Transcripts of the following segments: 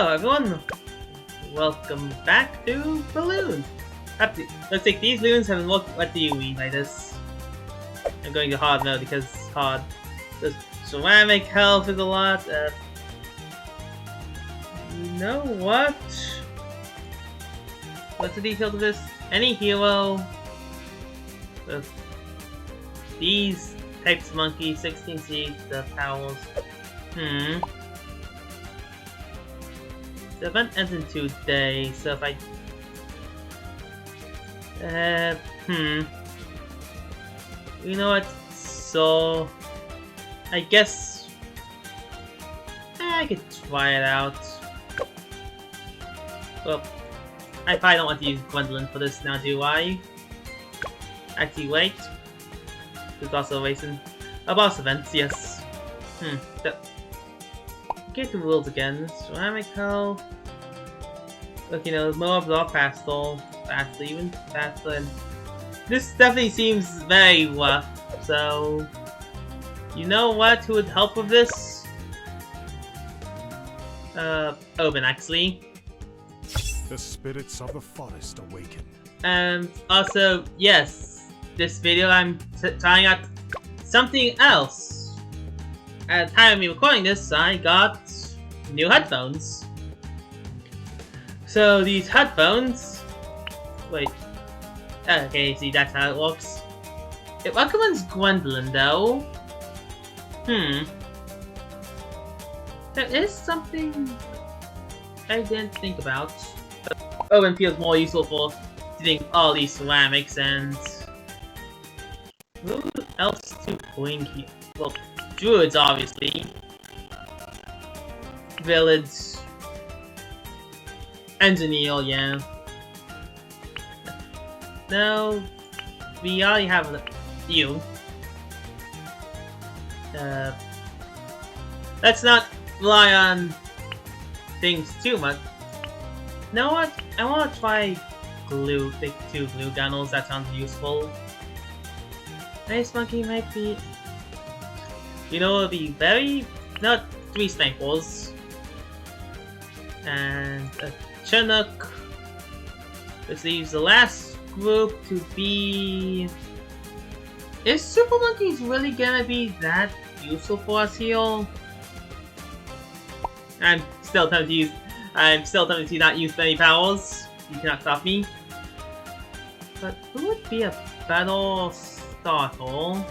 Hello everyone! Welcome back to Bloons! Let's take these balloons and look what do you mean by this. I'm going to hard mode because hard. The ceramic health is a lot. You know what? What's the detail of this? Any hero with these types of monkeys, 16 seeds, the powers. The event ends in 2 days, so if I... You know what? So... I guess... I could try it out. Well, I probably don't want to use Gwendolyn for this now, do I? Actually, wait. There's also racing. A boss event, yes. Get the rules again. Ceramic health. Look, you know, more block faster, even faster. And this definitely seems very rough. So, you know what? Who would help with this? Oben actually. The spirits of the forest awaken. And also, yes, this video I'm trying out something else. At the time of me recording this, I got new headphones. So these headphones... Wait. Okay, see, that's how it works. It recommends Gwendolyn, though. There is something I didn't think about. Owen feels more useful for doing all these ceramics and... Who else to bring here? Well, druids, obviously. Village. Engineer, yeah. No, we already have you. Let's not rely on things too much. You know what? I want to try glue, take 2 glue gunnels. That sounds useful. Nice monkey might be... You know, it'll be very... Not 3 snipers. And a Chinook. This leaves the last group to be... Is Super Monkeys really gonna be that useful for us here? I'm still tempted to not use many powers. You cannot stop me. But who would be a better starter?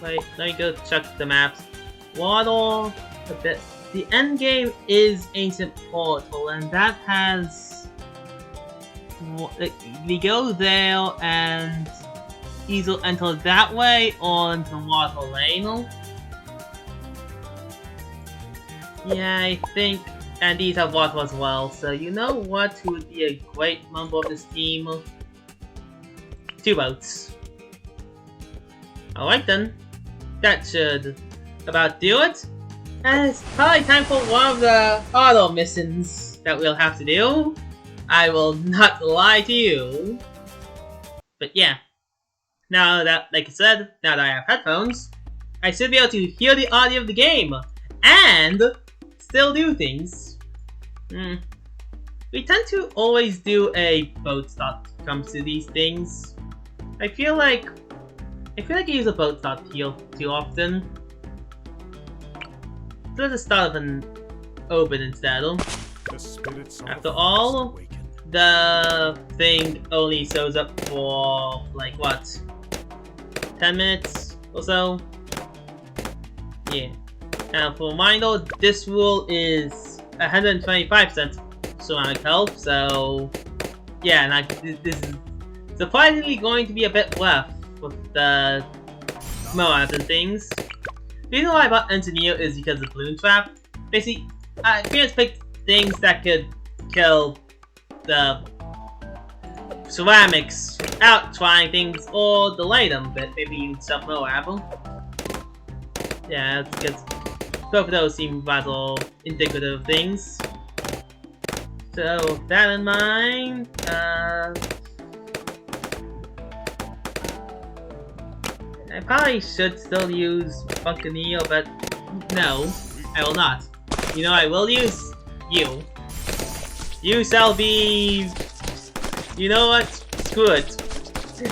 Wait, let me go check the maps. Waddle, the end game is Ancient Portal, and that has... We go there and either enter that way or into Water Lane. Yeah, I think, and these have water as well, so you know what would be a great member of this team? 2 boats. Alright then. That should about do it. And it's probably time for one of the auto missions that we'll have to do. I will not lie to you. But yeah. Now that, like I said, now that I have headphones, I should be able to hear the audio of the game. And still do things. We tend to always do a boat start when it comes to these things. I feel like I use a boat start here too often. So let's start with an open instead. After all, the thing only shows up for like what? 10 minutes or so? Yeah. And for reminder, this rule is 125% ceramic health, so yeah, and this is surprisingly going to be a bit rough with the Moabs and things. The reason why I bought Engineer is because of Bloon Trap. Basically, I just picked things that could kill the ceramics without trying things or delay them, but maybe use some Moab. Yeah, because both of those seem rather indicative of things. So, with that in mind, I probably should still use Buccaneer, but no. I will not. You know I will use? You. You shall be... You know what? Screw it.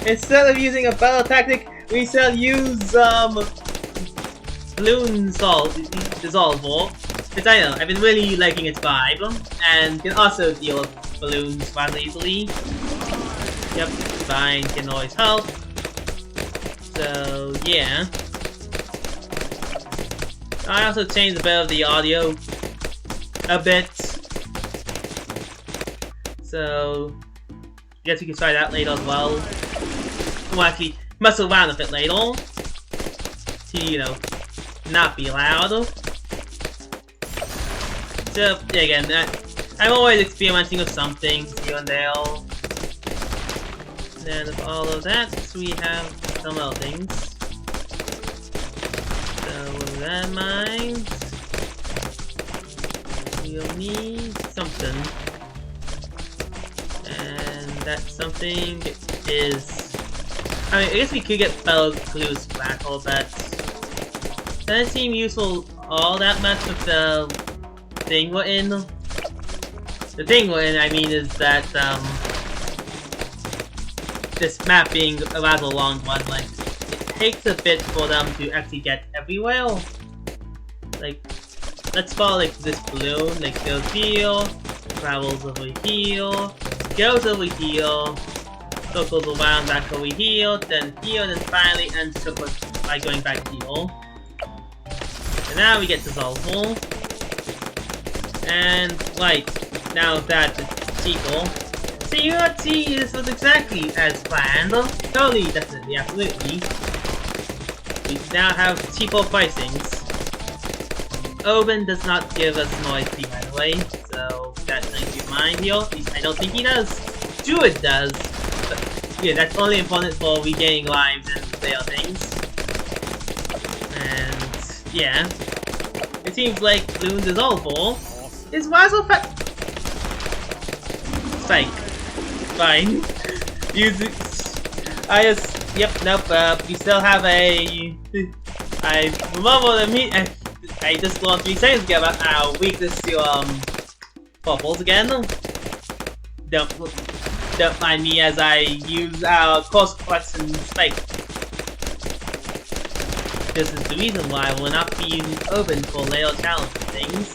Instead of using a battle tactic, we shall use, Bloons Dissolve. Because I know, I've been really liking its vibe, and can also deal with balloons rather easily. Yep, Divine can always help. So, yeah. I also changed a bit of the audio. A bit. So, I guess we can try that later as well. We'll actually mess around a bit later. To, you know, not be loud. So, yeah, again, I'm always experimenting with something here and there. And then with all of that, we have some other things. So, with that in mind, we'll need something. And that something is... I mean, I guess we could get fellow clues back all that. Doesn't seem useful all that much with the thing we're in. The thing we're in, I mean, is that, this map being a rather long one, like, it takes a bit for them to actually get everywhere. Like, let's follow, like, this balloon, like, goes here, travels over here, goes over here, circles around back over here, then finally ends up by going back here. And now we get dissolvable. And, right, now that it's cheaper. So you would see this was exactly as planned. Totally, definitely, absolutely. We now have cheaper pricings. Oben does not give us more XP, by the way, so that's something to keep in mind here. At least I don't think he does. Druid does. But, yeah, that's only important for regaining lives and the other things. And, yeah. It seems like Bloons Dissolvable is Wazzle Spike. Fine. Use it. I just... Yep, nope, we still have a... I remember the I just learned 3 seconds ago about our weakness to, bubbles again. Don't mind me as I use our course collection spike. This is the reason why we'll not be open for later challenge things.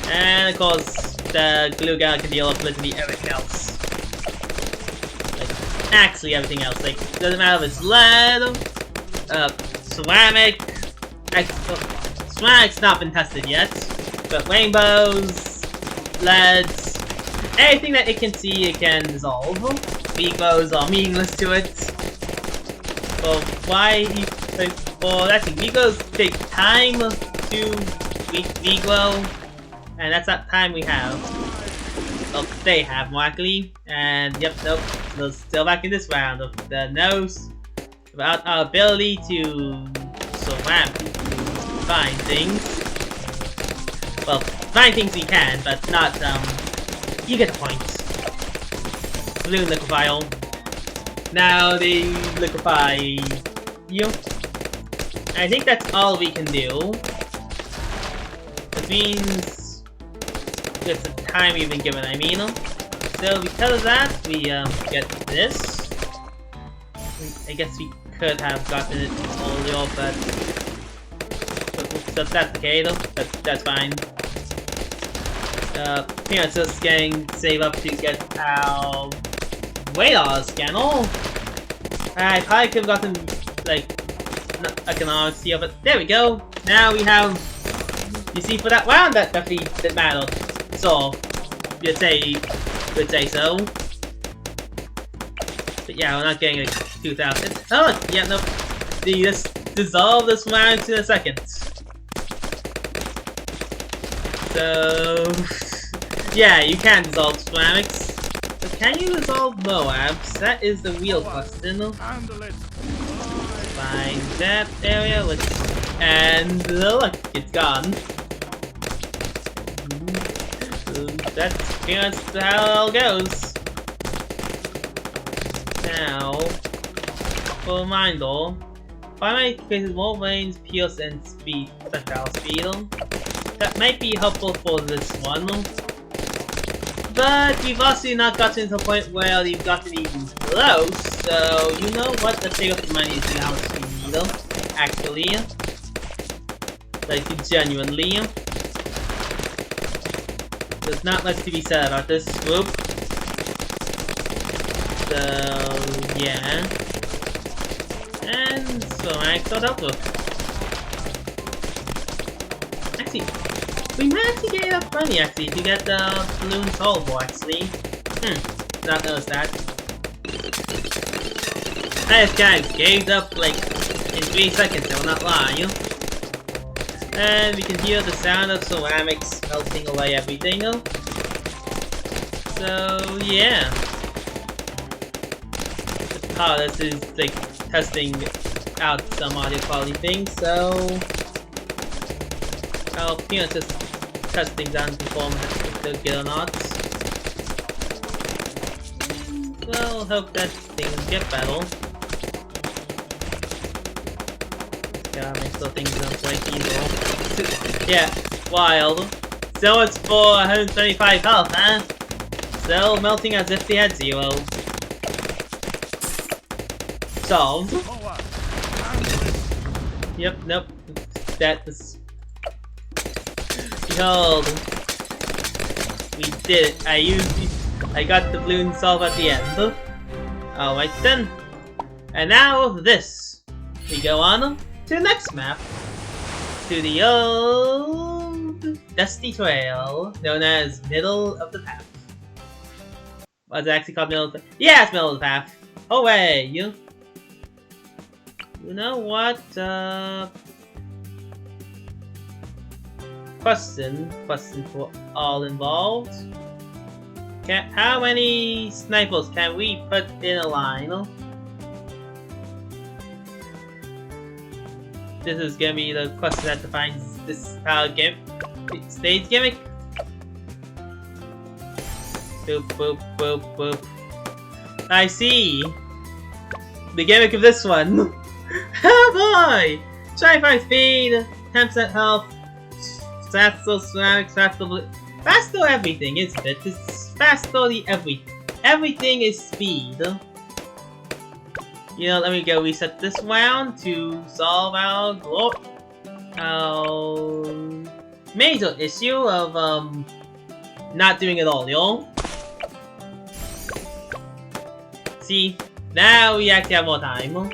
And of course, the glue gun can deal with literally everything else. Like, actually everything else. Like, doesn't matter if it's lead, ceramic. Ceramic's not been tested yet, but rainbows, leads, anything that it can see, it can dissolve. Vigos are meaningless to it. Well, why? Well, actually, Vigos take time to Vigo, and that's that time we have. Well, they have, more likely. And yep, nope, we're still back in this round of the nose. About our ability to find things. Well, find things we can, but not, you get the point. Balloon liquefy. Now they liquefy you. I think that's all we can do. Which means it's the time we've been given, I mean. So because of that, we get this. I guess we could have gotten it earlier, but so that's okay though. That's fine. Pretty much just getting save up to get our radar scanner. I probably could have gotten like economics here, but there we go. Now we have. You see, for that round, that definitely didn't matter. So you'd say so. But yeah, we're not getting like 2,000. Oh yeah, nope. You just dissolve this round in a second. So yeah, you can dissolve ceramics. But can you dissolve Moabs? That is the real question. Find that area, and look, it's gone. That's pretty much how it goes. Now, for a reminder, primary increases more range, pierce, and speed. projectile speed. That might be helpful for this one. But we've also not gotten to the point where we've gotten even close, so you know what? Let's take up the money to see how much we need, actually. Like, genuinely. There's not much to be said about this group. So, yeah. And so I start out with. Actually, we might actually get enough money actually to get the Bloons Tower actually. Not noticed that. I just kind of gave up like in 3 seconds, I will not lie. And we can hear the sound of ceramics melting away everything. So yeah. This part is like testing out some audio quality things, so I'll just test things out and perform if they're good or not. Well, hope that things get better. Yeah, make sure things don't break either. Yeah, wild. So it's for 125 health, huh? Still melting as if they had 0. Solved. Yep, nope. That was... Behold. We did it. I got the balloon solved at the end. Alright then. And now this. We go on to the next map. To the old dusty trail known as Middle of the Path. Was it actually called Middle of the Path? Yeah, it's Middle of the Path. Hooray! You know what? Question for all involved. How many snipers can we put in a line? This is gonna be the question that defines this stage gimmick. Boop, boop, boop, boop. I see. The gimmick of this one. Oh boy! 25 speed, 10% health, faster ceramics, faster everything, isn't it? It's faster the everything. Everything is speed. You know, let me go reset this round to solve our major issue of not doing it all, yo. See, now we actually have more time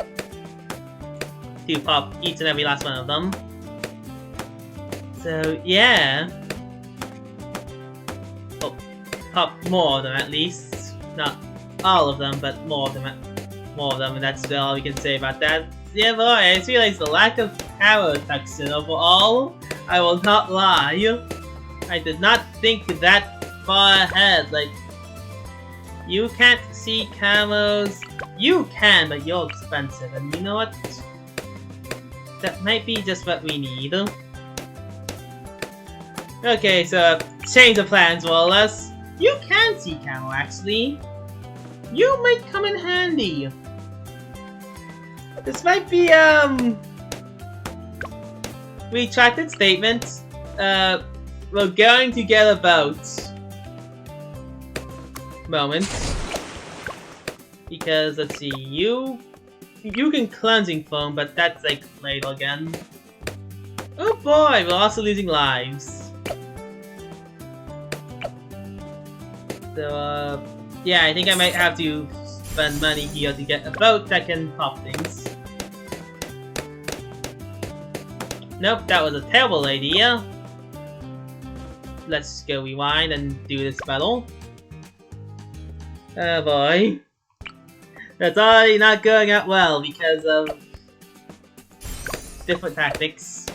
to pop each and every last one of them. So yeah. Oh, pop more of them at least. Not all of them, but more of them, and that's all we can say about that. Yeah, boy, I just realized the lack of arrow texture overall. I will not lie. I did not think that far ahead. Like, you can't see camos. You can, but you're expensive, and you know what? That might be just what we need. Okay, so change of plans more or less. You can see camo actually. You might come in handy. This might be retracted statement. We're going to get a boat. Moment. Because let's see, you can cleansing foam, but that's like later again. Oh boy, we're also losing lives. So yeah, I think I might have to spend money here to get a boat that can pop things. Nope, that was a terrible idea. Let's go rewind and do this battle. Oh boy. That's already not going out well because of different tactics.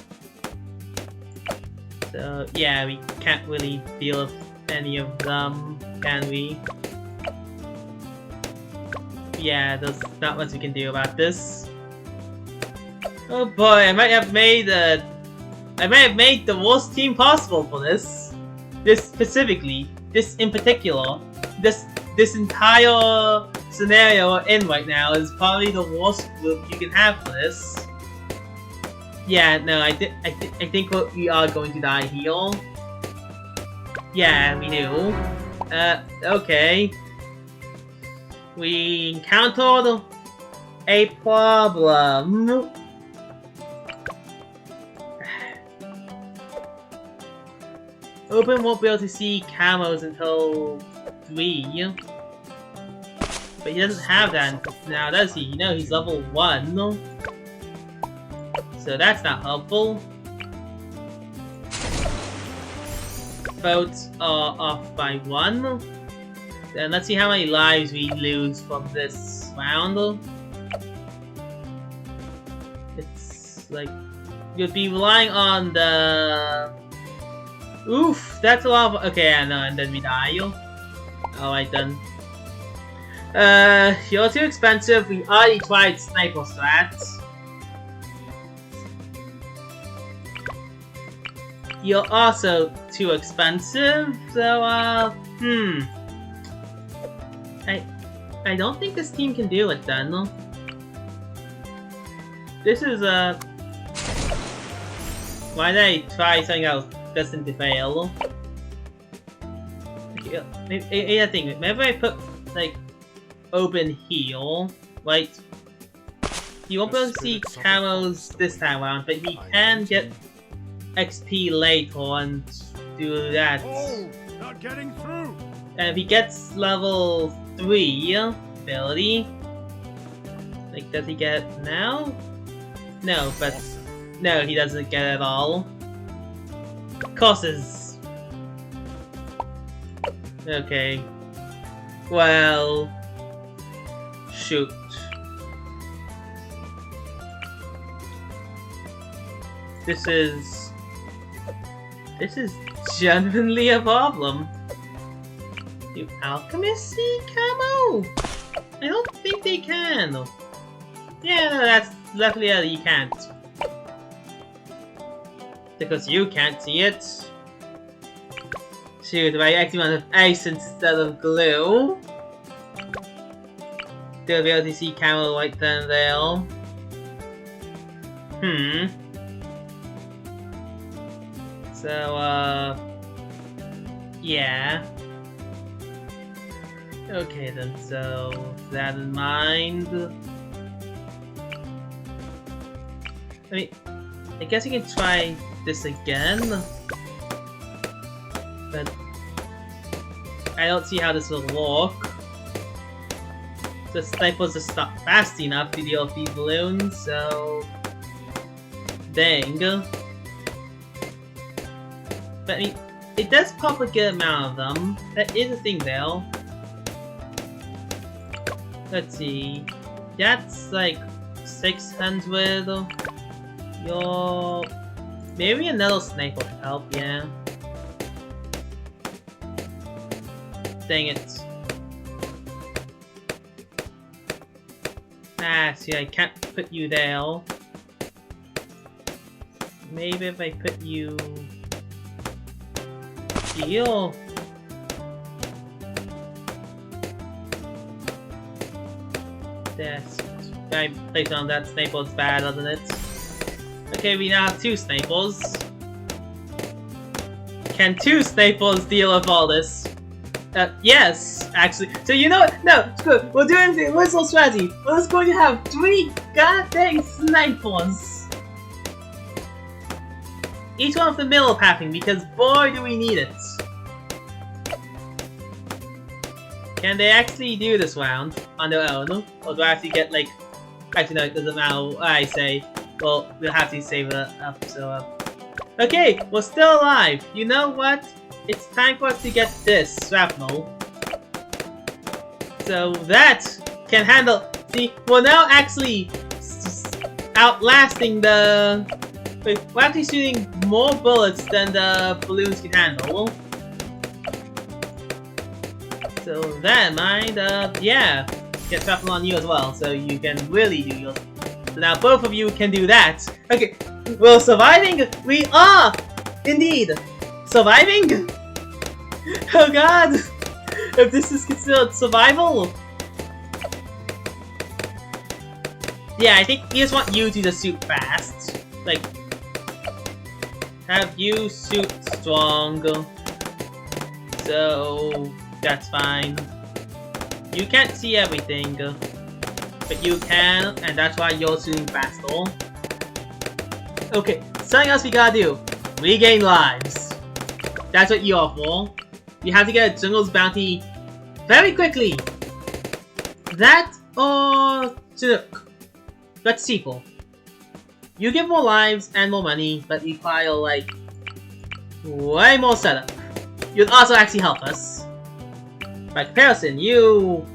So yeah, we can't really deal with any of them, can we? Yeah, there's not much we can do about this. Oh boy, I might have made the worst team possible for this. This specifically, this in particular, this entire scenario we're in right now is probably the worst group you can have for this. Yeah, no, I think we are going to die here. Yeah, we do. Okay. We encountered a problem. Open won't be able to see camos until 3. But he doesn't have that now, does he? You know, he's level 1. So that's not helpful. Boats are off by 1. Then let's see how many lives we lose from this round. It's like you'd be relying on the. Oof, that's a lot of. Okay, I know, and then we die. Alright then. You're too expensive. We already tried sniper strats. You're also too expensive, so I don't think this team can do it then. This is why did I try something else destined to fail? Okay, maybe I think maybe I put like open here, right? You won't be able to see camos this time around, but he can get XP later and do that. Oh, not getting through. And if he gets level 3 ability, like does he get it now? No, but no, he doesn't get it at all. Courses. Okay. Well, shoot. This is genuinely a problem. Do alchemists see camo? I don't think they can. Yeah, no, that's definitely you can't. Because you can't see it. Shoot, if I actually want ice instead of glue, they'll be able to see camo right then and there. So, yeah. Okay then, so, with that in mind. I mean, I guess you can try this again. But I don't see how this will work. The snipers just not fast enough to deal with these balloons, so. Dang. But I mean, it does pop a good amount of them. That is a thing though. Let's see. That's like 600. Your maybe another sniper could help, yeah. Dang it. Ah, see, I can't put you there. Maybe if I put you here. That's I placed on that sniper's bad, doesn't it? Okay, we now have 2 snipers. Can 2 snipers deal with all this? Yes, actually. So you know what? No, screw it. We're doing the original strategy. We're just going to have 3 goddamn snipers. Each one of the middle pathing, because boy do we need it. Can they actually do this round on their own? Or do I have to get like... Actually no, it doesn't matter what I say. Well, we'll have to save it up, so... Okay, we're still alive. You know what? It's time for us to get this shrapnel. So that can handle... See, we're now actually outlasting the... Wait, we're actually shooting more bullets than the balloons can handle. So that in mind, yeah, get shrapnel on you as well, so you can really do yours. So now both of you can do that. Okay, we're surviving. We are indeed surviving. Oh god, if this is considered survival. Yeah, I think we just want you to just shoot fast. like, have you suit strong. So, that's fine. You can't see everything, but you can, and that's why you're shooting faster. Okay, something else we gotta do. Regain lives. That's what you are for. You have to get a Jungle's Bounty very quickly. That or Chinook. That's cheaper. You get more lives and more money, but require like way more setup. You'd also actually help us. By comparison, you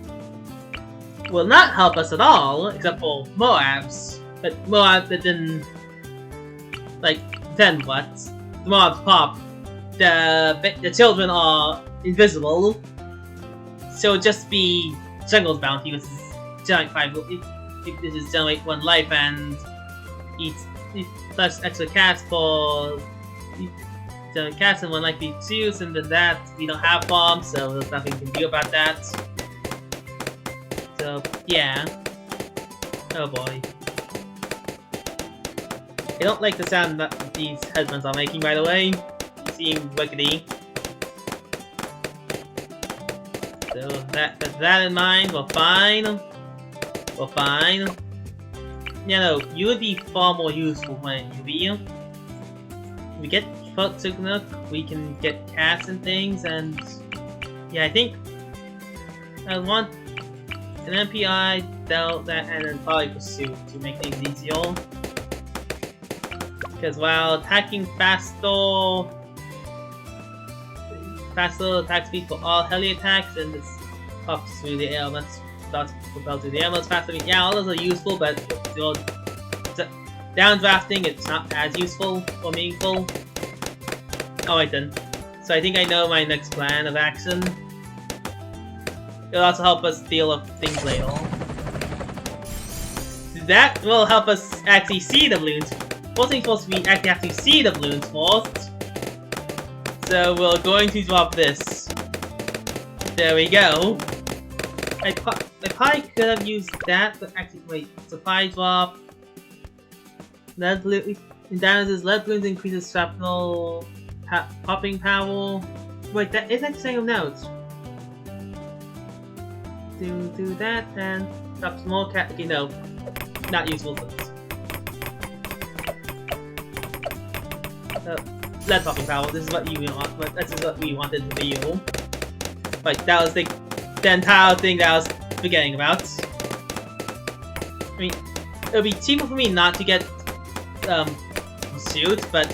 will not help us at all, except for Moabs. But Moab didn't, like, then what? The Moabs pop. The children are invisible. So just be Jungle's Bounty, which is generate 5. This is generate 1 life and eat plus extra cats for generate cats and 1 life each use, and then that we don't have bombs, so there's nothing we can do about that. So yeah. Oh boy. I don't like the sound that these headphones are making, by the way. They seem wickedy. So with that in mind, we're fine. We're fine. Yeah, no, you would be far more useful when you we get Chinook, we can get cats and things, and yeah, I think I want an MPI, that, and then probably Pursuit to make things easier. Because while attacking faster attack speed for all heli attacks, and this pops through the air, starts propelled through the air much faster. Yeah, all those are useful, but downdrafting, it's not as useful or meaningful. Alright then. So I think I know my next plan of action. It'll also help us deal with things later. That will help us actually see the balloons. First things first, we actually have to see the balloons first. So we're going to drop this. There we go. I probably could have used that, but actually, wait. Supply drop. Lead damages lead balloons, increases shrapnel popping power. Wait, that is actually saying notes. Do that and drops more cat. Okay, no, not useful for this. Lead popping power. This is what you want. This is what we wanted to do. Like that was the entire thing that I was forgetting about. I mean, it would be cheaper for me not to get Pursuit, but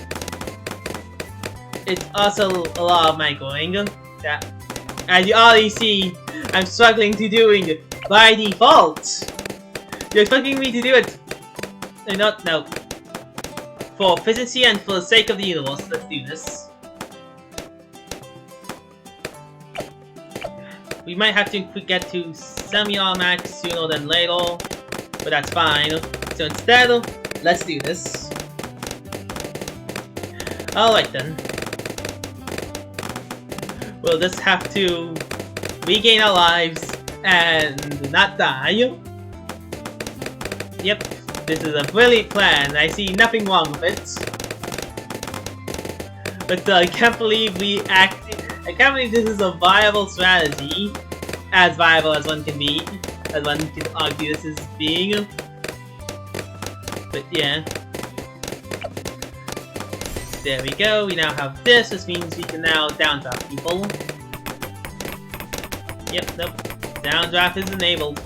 it's also a lot of my going that, as you already see, I'm struggling to doing by default. You're expecting me to do it? No. For efficiency and for the sake of the universe, let's do this. We might have to get to semi-automatic sooner than later, but that's fine. So instead, let's do this. Alright then. We'll just have to regain our lives and not die. Yep, this is a brilliant plan. I see nothing wrong with it. But I can't believe I can't believe this is a viable strategy. As viable as one can be. As one can argue this is being. But yeah. There we go, we now have this, which means we can now downdraft people. Yep, nope. Downdraft is enabled.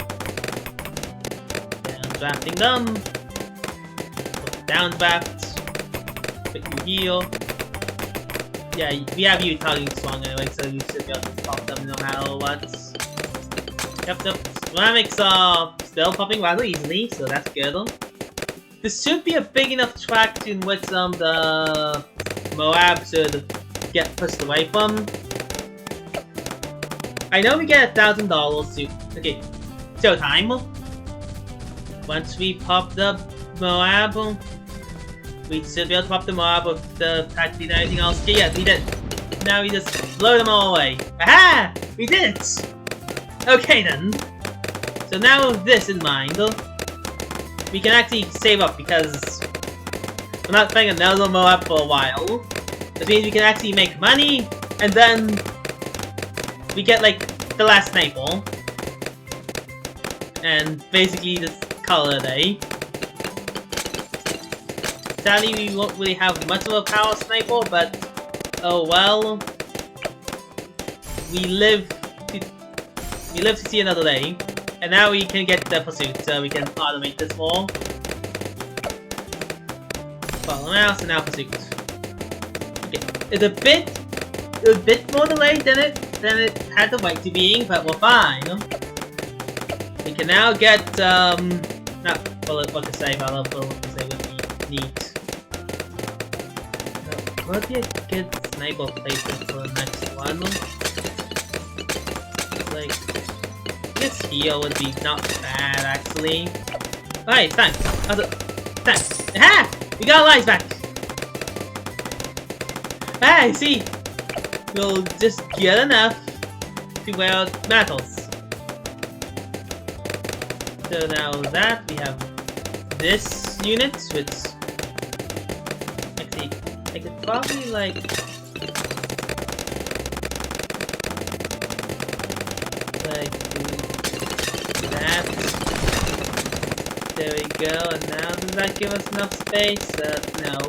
Downdrafting them. Downdraft. Put you here. Yeah, we have you targeting strong anyway, so you should be able to pop them no matter what. Yep. Ceramics are still popping rather easily, so that's good. This should be a big enough track in which the Moab should get pushed away from. I know we get $1,000 to... Okay, showtime. Once we pop the Moab, we should be able to pop the Moab with the tactic and everything else. Okay, yes, we did. Now we just blow them all away. Aha! We did it! Okay then. So now with this in mind, we can actually save up because we're not playing another Moab for a while. This means we can actually make money, and then we get like the last sniper. And basically just call it a day. Sadly, we won't really have much of a power sniper, but oh well. We live to see another day. And now we can get the pursuit, so we can automate this more. Follow mouse and now pursuit. Okay, it's a bit more delayed than it had the right to being, but we're fine. We can now get not bullet what to say, but I love bullet what to say would be neat. What would be a good sniper placement for the next one? Like, I guess heal would be not bad actually. Oh, hey, thanks. Thanks. Aha! We got our lives back! Hey, see! We'll just get enough to wear out mantles. So now that we have this unit, which actually I could probably like that. There we go, and now does that give us enough space? No.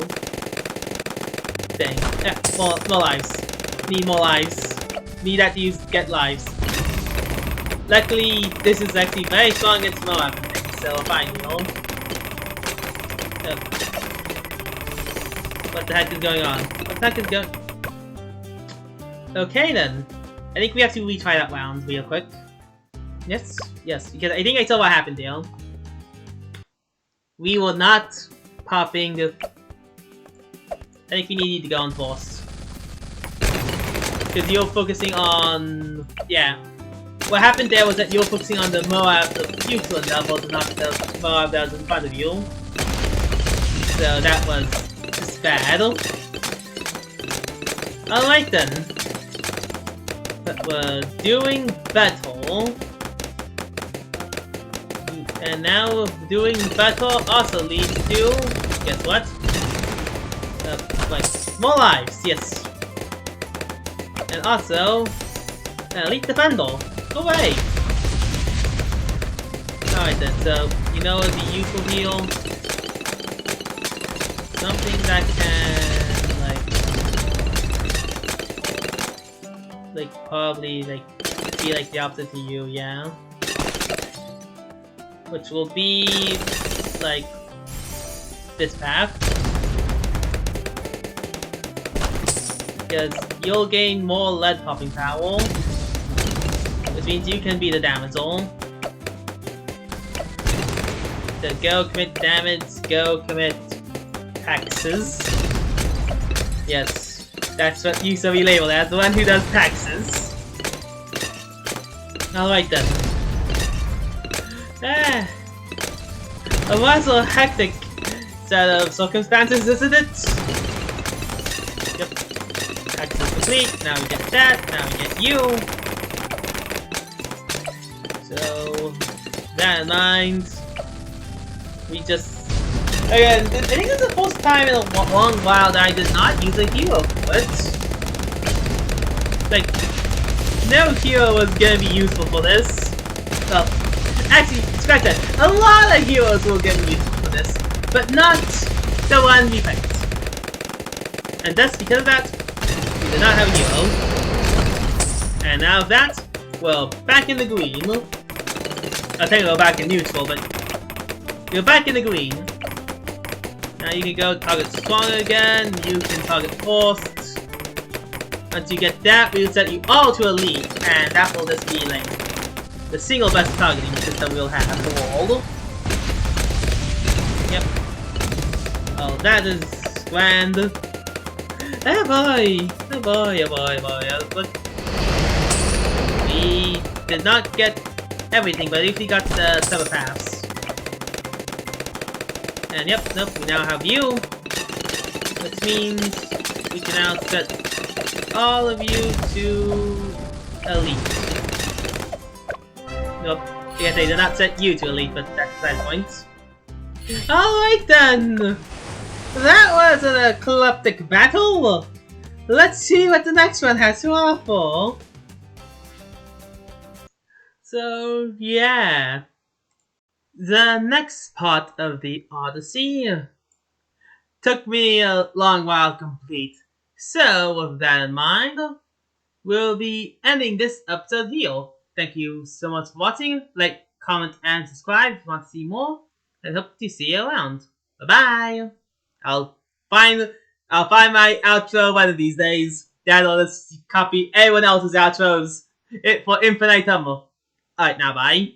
Dang. More lives. Need more lives. Need that to get lives. Luckily, this is actually very strong against Moab and things, so fine, you know. What the heck is going on? What the heck is going... Okay then. I think we have to retry that round real quick. Yes, yes, because I think I saw what happened there. We were not popping the... I think we need to go on first. Because you're focusing on... Yeah. What happened there was that you're focusing on the Moab, the future level, not the Moab that was in front of you. So that was just bad. Alright then. But we're doing battle. And now doing battle also leads to, guess what? Like, more lives, yes. And also, elite defender. Go away! Alright then, so, you know the useful heal? Something that can, like, probably, like, be like the opposite to you, yeah? Which will be, like, this path. Because you'll gain more lead popping power. Which means you can be the damager. So go commit damage, go commit taxes. Yes, that's what you shall be labeled as, the one who does taxes. Alright then. A rather hectic set of circumstances, isn't it? Yep. Taxes complete, now we get that, now we get you. So, that in mind, we just... Again, I think this is the first time in a long while that I did not use a hero for it. Like, no hero was gonna be useful for this. Well, actually, scratch that. A lot of heroes will get useful for this, but not the one we picked. And that's because of that, we did not have a hero. And now that, well, back in the green. I think we're back in neutral, but you're back in the green. Now you can go target strong again, you can target first. Once you get that, we'll set you all to elite, and that will just be like the single best targeting system we'll have in the world. Yep. Oh, that is grand. Oh boy! Oh boy, oh boy, oh boy. Look. We did not get everything, but at least we got the 7 paths. And yep, nope, we now have you. Which means we can now set all of you to elite. Nope, I guess they did not set you to elite, but that's that point. Alright then! that was an eclectic battle. Let's see what the next one has to offer. So, yeah. The next part of the Odyssey took me a long while to complete. So, with that in mind, we'll be ending this episode here. Thank you so much for watching. Like, comment, and subscribe if you want to see more. And hope to see you around. Bye bye. I'll find my outro one of these days. Dad will just copy everyone else's outros for infinitum. Alright, now bye.